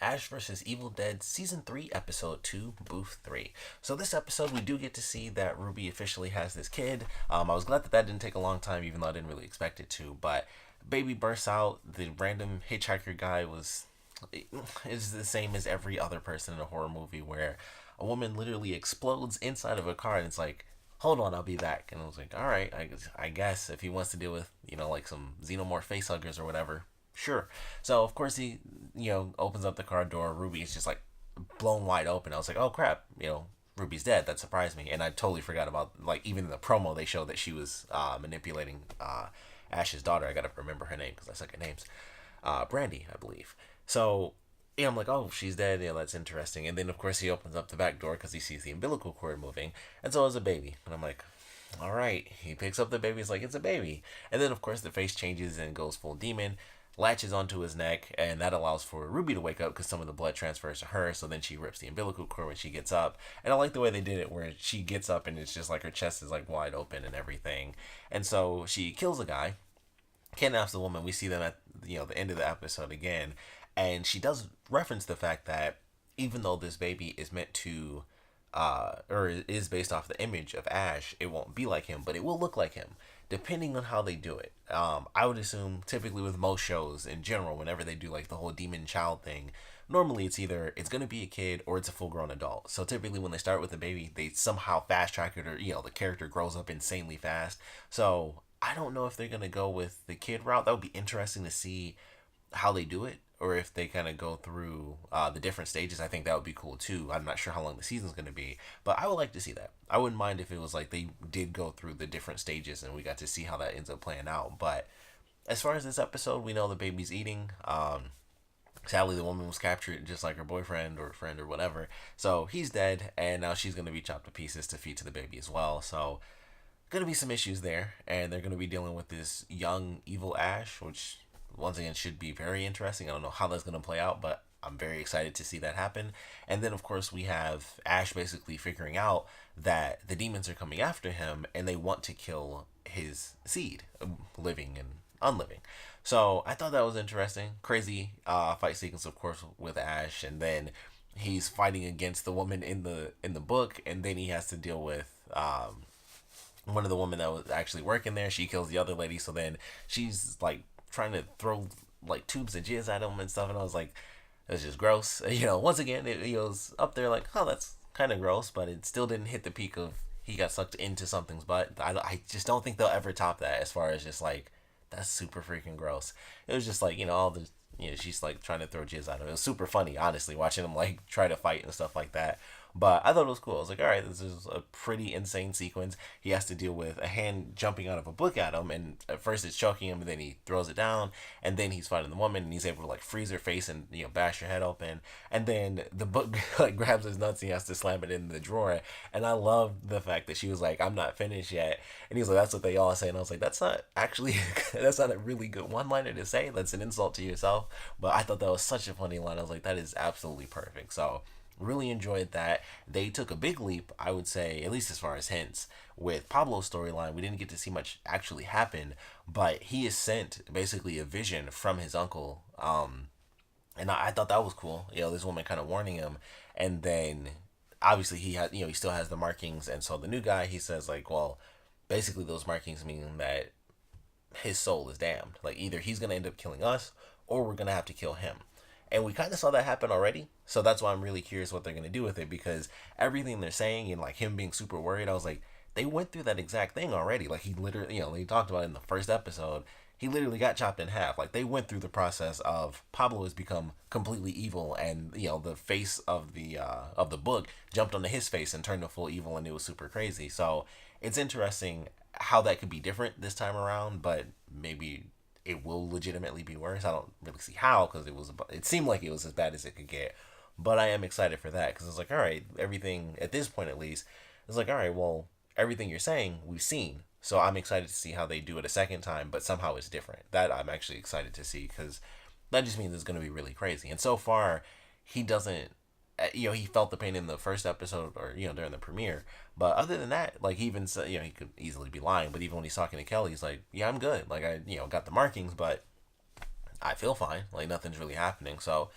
Ash vs. Evil Dead Season 3, Episode 2, Booth 3. So this episode, we do get to see that Ruby officially has this kid. I was glad that didn't take a long time, even though I didn't really expect it to. But baby bursts out. The random hitchhiker guy is the same as every other person in a horror movie where a woman literally explodes inside of a car and it's like, hold on, I'll be back. And I was like, all right, I guess if he wants to deal with, like some xenomorph facehuggers or whatever, sure. So, of course, he, opens up the car door. Ruby is just like blown wide open. I was like, oh crap, Ruby's dead. That surprised me. And I totally forgot about, like, even in the promo, they showed that she was manipulating Ash's daughter. I gotta remember her name because I suck at names. Brandy, I believe. So, I'm like, oh, she's dead. That's interesting. And then, of course, he opens up the back door because he sees the umbilical cord moving. And so is a baby. And I'm like, all right. He picks up the baby. He's like, it's a baby. And then, of course, the face changes and goes full demon, latches onto his neck, and that allows for Ruby to wake up because some of the blood transfers to her. So then she rips the umbilical cord when she gets up. And I like the way they did it where she gets up and it's just like her chest is like wide open and everything. And so she kills a guy, kidnaps the woman. We see them at the end of the episode again. And she does reference the fact that even though this baby is meant to, or is based off the image of Ash, it won't be like him, but it will look like him, depending on how they do it. I would assume typically with most shows in general, whenever they do like the whole demon child thing, normally it's either it's going to be a kid or it's a full grown adult. So typically when they start with the baby, they somehow fast track it or, the character grows up insanely fast. So I don't know if they're going to go with the kid route. That would be interesting to see how they do it, or if they kind of go through the different stages. I think that would be cool too. I'm not sure how long the season's going to be, but I would like to see that. I wouldn't mind if it was like they did go through the different stages and we got to see how that ends up playing out. But as far as this episode, we know the baby's eating. Sadly, the woman was captured just like her boyfriend or friend or whatever. So he's dead, and now she's going to be chopped to pieces to feed to the baby as well. So going to be some issues there, and they're going to be dealing with this young evil Ash, which once again should be very interesting. I don't know how that's going to play out, but I'm very excited to see that happen. And then of course we have Ash basically figuring out that the demons are coming after him and they want to kill his seed, living and unliving. So I thought that was interesting. Crazy fight sequence, of course, with Ash, and then he's fighting against the woman in the book, and then he has to deal with one of the women that was actually working there. She kills the other lady, so then she's like trying to throw like tubes of jizz at him and stuff, and I was like, that's just gross. Once again, it was up there like, oh, that's kind of gross, but it still didn't hit the peak of he got sucked into something's butt. I just don't think they'll ever top that as far as just like, that's super freaking gross. It was just like, all the, she's like trying to throw jizz at him. It was super funny, honestly, watching him like try to fight and stuff like that. But I thought it was cool. I was like, all right, this is a pretty insane sequence. He has to deal with a hand jumping out of a book at him, and at first it's choking him, and then he throws it down, and then he's fighting the woman, and he's able to like freeze her face and bash her head open, and then the book like grabs his nuts, and he has to slam it in the drawer. And I love the fact that she was like, I'm not finished yet, and he's like, that's what they all say, and I was like, that's not actually that's not a really good one-liner to say. That's an insult to yourself. But I thought that was such a funny line. I was like, that is absolutely perfect. So really enjoyed that. They took a big leap, I would say, at least as far as hints. With Pablo's storyline, we didn't get to see much actually happen, but he is sent basically a vision from his uncle. And I thought that was cool. This woman kind of warning him, and then obviously he had, he still has the markings, and so the new guy, he says like, well, basically those markings mean that his soul is damned. Like either he's gonna end up killing us, or we're gonna have to kill him. And we kind of saw that happen already. So that's why I'm really curious what they're going to do with it, because everything they're saying and like him being super worried, I was like, they went through that exact thing already. Like he literally, they talked about it in the first episode. He literally got chopped in half. Like they went through the process of Pablo has become completely evil, and the face of the book jumped onto his face and turned to full evil, and it was super crazy. So it's interesting how that could be different this time around, but maybe it will legitimately be worse. I don't really see how, because it seemed like it was as bad as it could get. But I am excited for that, because it's like, all right, everything at this point at least, it's like, all right, well, everything you're saying we've seen, so I'm excited to see how they do it a second time, but somehow it's different. That I'm actually excited to see, because that just means it's going to be really crazy. And so far, he doesn't, he felt the pain in the first episode, or during the premiere, but other than that, like he even said, he could easily be lying, but even when he's talking to Kelly, he's like, yeah, I'm good, like I got the markings, but I feel fine, like nothing's really happening. So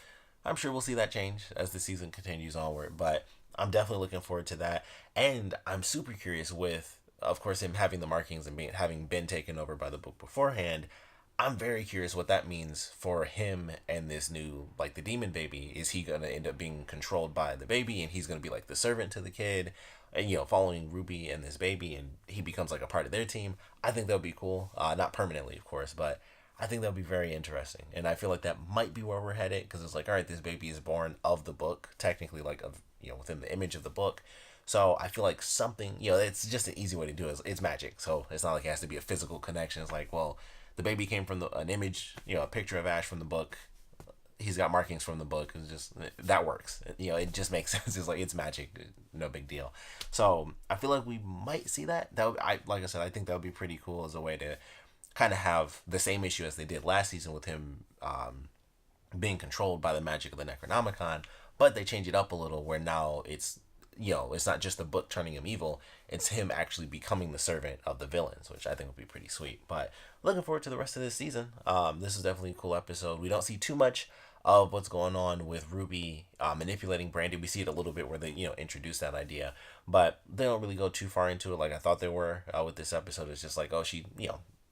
I'm sure we'll see that change as the season continues onward, but I'm definitely looking forward to that. And I'm super curious with, of course, him having the markings and having been taken over by the book beforehand. I'm very curious what that means for him and this new, like, the demon baby. Is he gonna end up being controlled by the baby, and he's gonna be like the servant to the kid, and following Ruby and this baby, and he becomes like a part of their team? I think that would be cool. Not permanently, of course, but I think that would be very interesting. And I feel like that might be where we're headed, because it's like, all right, this baby is born of the book, technically, like, of within the image of the book. So I feel like something, it's just an easy way to do it. It's magic, so it's not like it has to be a physical connection. It's like, well, the baby came from an image, a picture of Ash from the book. He's got markings from the book. It's just, that works. It just makes sense. It's like, it's magic, no big deal. So I feel like we might see that. Like I said, I think that would be pretty cool as a way to kind of have the same issue as they did last season with him being controlled by the magic of the Necronomicon, but they change it up a little where now it's not just the book turning him evil, it's him actually becoming the servant of the villains, which I think would be pretty sweet. But looking forward to the rest of this season. This is definitely a cool episode. We don't see too much of what's going on with Ruby manipulating Brandy. We see it a little bit where they introduce that idea, but they don't really go too far into it like I thought they were with this episode. It's just like, oh, she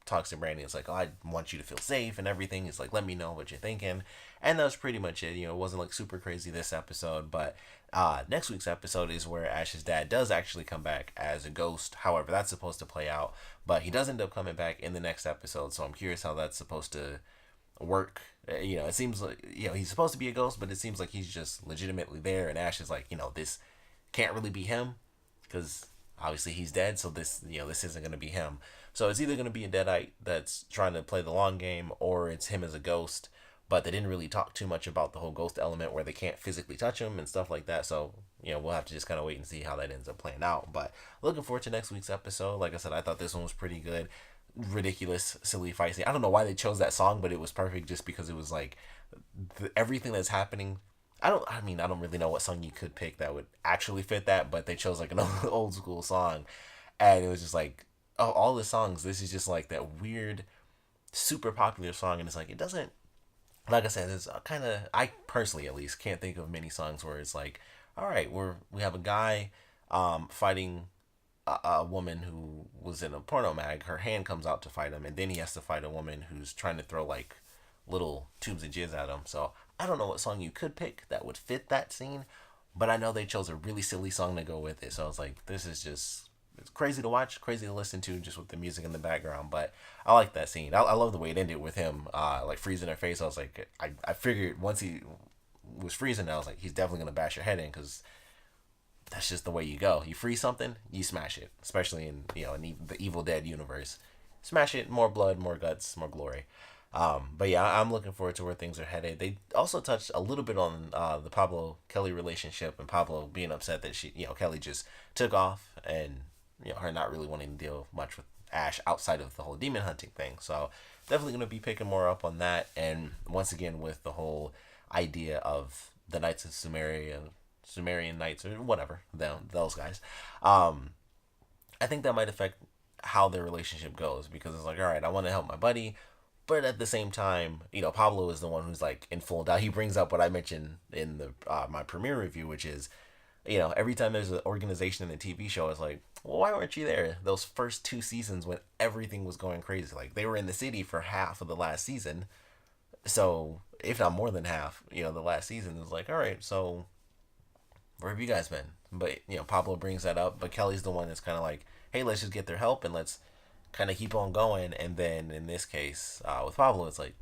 talks to Brandy. It's like, oh, I want you to feel safe and everything. It's like, let me know what you're thinking. And that was pretty much it. It wasn't like super crazy this episode, but next week's episode is where Ash's dad does actually come back as a ghost. However, that's supposed to play out, but he does end up coming back in the next episode. So I'm curious how that's supposed to work. It seems like, he's supposed to be a ghost, but it seems like he's just legitimately there. And Ash is like, this can't really be him because obviously he's dead. So this isn't going to be him. So it's either going to be a deadite that's trying to play the long game, or it's him as a ghost. But they didn't really talk too much about the whole ghost element where they can't physically touch him and stuff like that. So, we'll have to just kind of wait and see how that ends up playing out. But looking forward to next week's episode. Like I said, I thought this one was pretty good. Ridiculous, silly fight scene. I don't know why they chose that song, but it was perfect just because it was like everything that's happening. I don't really know what song you could pick that would actually fit that, but they chose like an old school song. And it was just like, oh, all the songs, this is just like that weird, super popular song. And it's like, it doesn't, like I said, it's kind of, I personally at least can't think of many songs where it's like, all right, we have a guy fighting a woman who was in a porno mag. Her hand comes out to fight him, and then he has to fight a woman who's trying to throw like little tubes of jizz at him. So I don't know what song you could pick that would fit that scene, but I know they chose a really silly song to go with it. So I was like, this is just, it's crazy to watch, crazy to listen to, just with the music in the background. But I like that scene. I love the way it ended with him like freezing her face. I was like, I figured once he was freezing, I was like, he's definitely gonna bash your head in, because that's just the way you go. You freeze something, you smash it. Especially in in the Evil Dead universe, smash it. More blood, more guts, more glory. But yeah, I'm looking forward to where things are headed. They also touched a little bit on the Pablo Kelly relationship, and Pablo being upset that Kelly just took off, and her not really wanting to deal much with Ash outside of the whole demon hunting thing. So definitely going to be picking more up on that. And once again, with the whole idea of the Knights of Sumerian Knights, or whatever, those guys. I think that might affect how their relationship goes, because it's like, all right, I want to help my buddy, but at the same time, Pablo is the one who's like in full doubt. He brings up what I mentioned in the my premiere review, which is, every time there's an organization in a TV show, it's like, well, why weren't you there those first 2 seasons when everything was going crazy? Like, they were in the city for half of the last season. So, if not more than half, the last season is like, all right, so where have you guys been? But, Pablo brings that up, but Kelly's the one that's kind of like, hey, let's just get their help and let's kind of keep on going. And then in this case, with Pablo, it's like,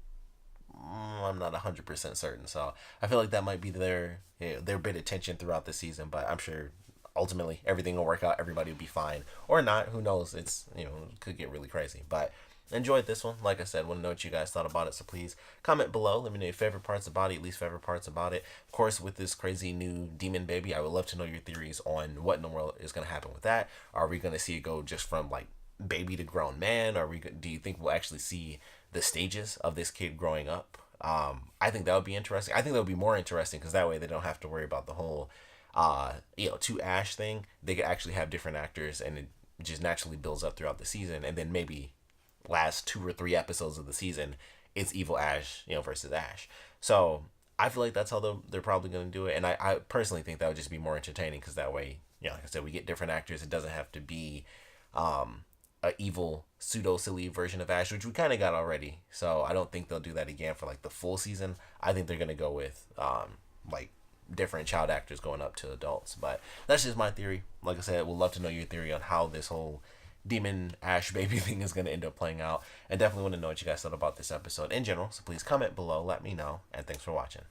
I'm not 100% certain. So I feel like that might be their bit of tension throughout the season, but I'm sure ultimately everything will work out. Everybody will be fine, or not. Who knows? It's, it could get really crazy, but enjoyed this one. Like I said, want to know what you guys thought about it. So please comment below. Let me know your favorite parts about it, least favorite parts about it. Of course, with this crazy new demon baby, I would love to know your theories on what in the world is going to happen with that. Are we going to see it go just from like baby to grown man? Do you think we'll actually see the stages of this kid growing up? I think that would be interesting. I think that would be more interesting, because that way they don't have to worry about the whole to Ash thing. They could actually have different actors, and it just naturally builds up throughout the season, and then maybe last 2 or 3 episodes of the season, it's evil Ash versus Ash. So I feel like that's how they're probably going to do it. And I personally think that would just be more entertaining because that way, like I said, we get different actors. It doesn't have to be a evil pseudo silly version of Ash, which we kind of got already. So I don't think they'll do that again for like the full season. I think they're going to go with like different child actors going up to adults. But that's just my theory. Like I said, we'd love to know your theory on how this whole demon Ash baby thing is going to end up playing out. And definitely want to know what you guys thought about this episode in general. So please comment below, let me know. And thanks for watching.